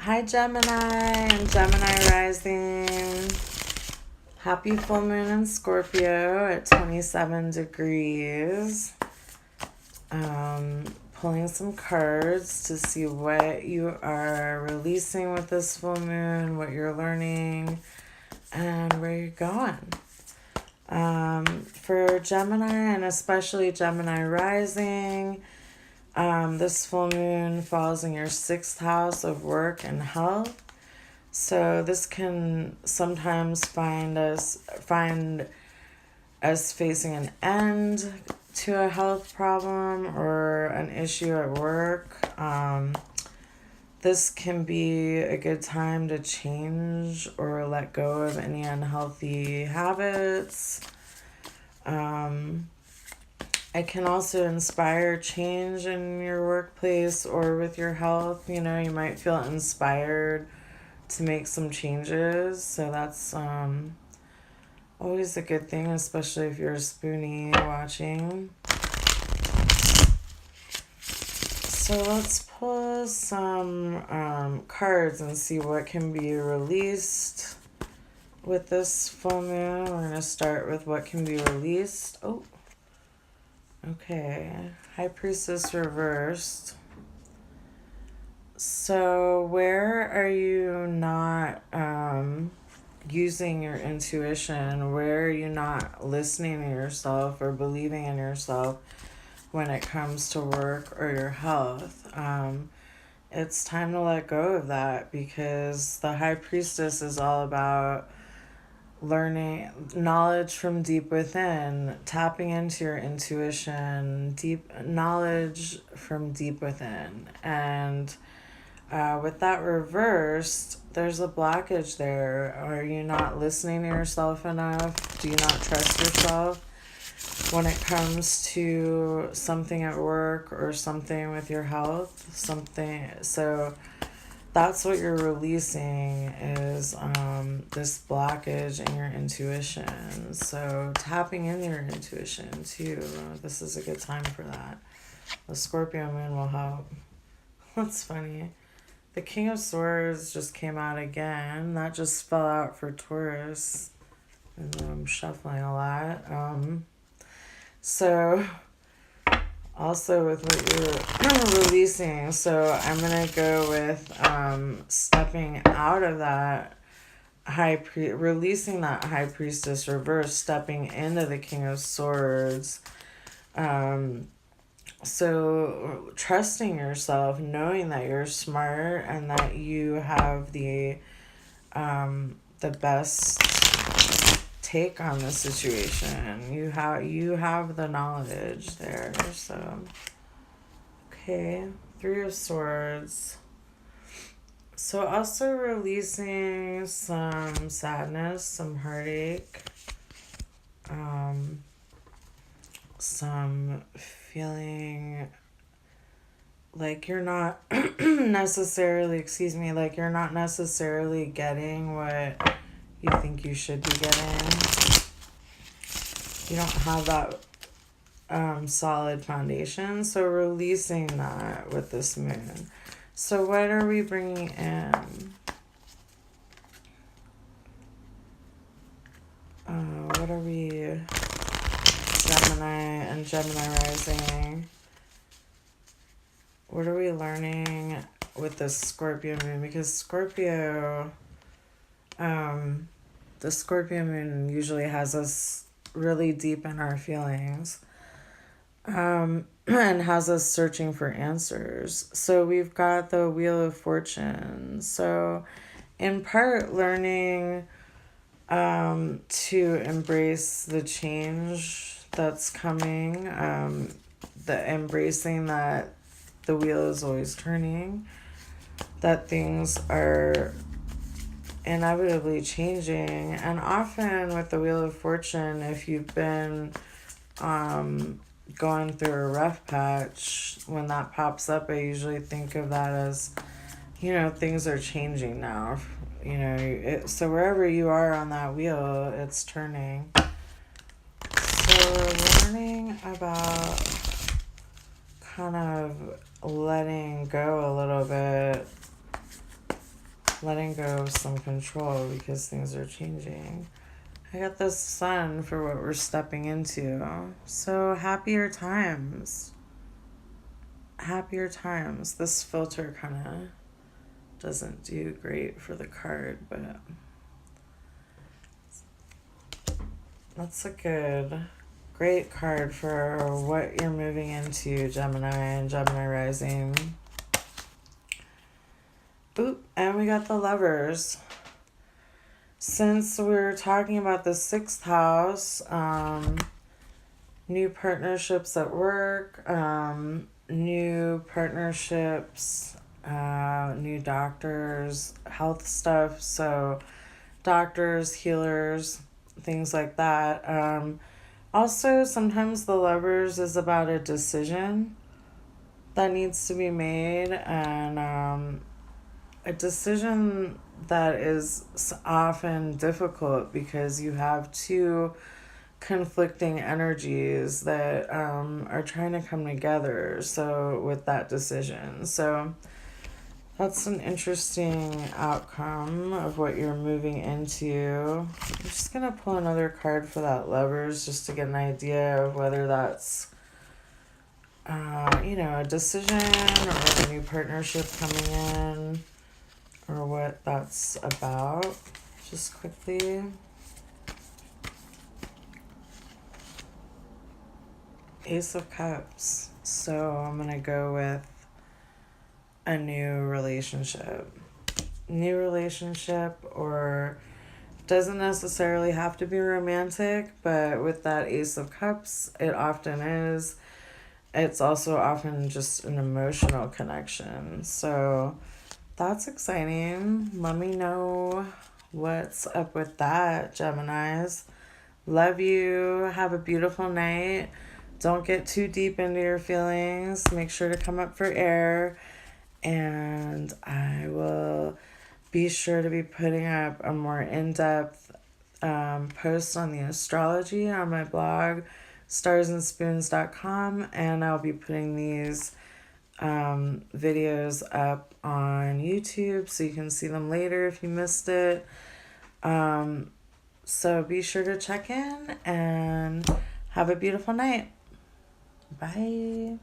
Hi, Gemini and Gemini Rising. Happy full moon in Scorpio at 27 degrees. Pulling some cards to see what you are releasing with this full moon, what you're learning, and where you're going. For Gemini and especially Gemini Rising, this full moon falls in your sixth house of work and health. So this can sometimes find us facing an end to a health problem or an issue at work. This can be a good time to change or let go of any unhealthy habits. It can also inspire change in your workplace or with your health. You know, you might feel inspired to make some changes. So that's always a good thing, especially if you're a spoonie watching. So let's pull some cards and see what can be released with this full moon. We're going to start with what can be released. Oh, okay. High Priestess reversed. So where are you not using your intuition? Where are you not listening to yourself or believing in yourself when it comes to work or your health? It's time to let go of that, because the High Priestess is all about learning knowledge from deep within, tapping into your intuition, deep knowledge from deep within. And with that reversed, there's a blockage there. Are you not listening to yourself enough? Do you not trust yourself when it comes to something at work or something with your health? So that's what you're releasing, is this blockage in your intuition. So tapping in your intuition too. This is a good time for that. The Scorpio moon will help. That's funny. The King of Swords just came out again. That just fell out for Taurus. And I'm shuffling a lot. So also with what you're releasing, so I'm going to go with stepping out of that releasing that High Priestess reverse, stepping into the King of Swords. So trusting yourself, knowing that you're smart and that you have the best take on the situation. You have the knowledge there. So okay, Three of Swords. So also releasing some sadness, some heartache, some feeling like you're not like you're not necessarily getting what you think you should be getting. You don't have that solid foundation. So releasing that with this moon. So what are we bringing in? What are we, Gemini and Gemini Rising? What are we learning with this Scorpio moon? Because the Scorpio moon usually has us really deep in our feelings, and has us searching for answers. So we've got the Wheel of Fortune. So in part learning to embrace the change that's coming, the embracing that the wheel is always turning, that things are inevitably changing. And often with the Wheel of Fortune, if you've been going through a rough patch, when that pops up, I usually think of that as, things are changing now. So wherever you are on that wheel, it's turning. So we're learning about kind of letting go a little bit letting go of some control because things are changing. I got the sun for what we're stepping into. So happier times. Happier times. This filter kind of doesn't do great for the card, but that's a great card for what you're moving into, Gemini and Gemini Rising. Oop, and we got the Lovers. Since we're talking about the sixth house, new partnerships at work, new partnerships, new doctors, health stuff. So doctors, healers, things like that. Also, sometimes the Lovers is about a decision that needs to be made, and a decision that is often difficult because you have two conflicting energies that are trying to come together. So with that decision, so that's an interesting outcome of what you're moving into. I'm just gonna pull another card for that Lovers just to get an idea of whether that's a decision or like a new partnership coming in, or what that's about, just quickly. Ace of Cups. So I'm going to go with a new relationship. New relationship, or doesn't necessarily have to be romantic, but with that Ace of Cups, it often is. It's also often just an emotional connection. So that's exciting. Let me know what's up with that, Geminis. Love you. Have a beautiful night. Don't get too deep into your feelings. Make sure to come up for air. And I will be sure to be putting up a more in-depth post on the astrology on my blog, starsandspoons.com. And I'll be putting these videos up on YouTube so you can see them later if you missed it. So be sure to check in and have a beautiful night. Bye.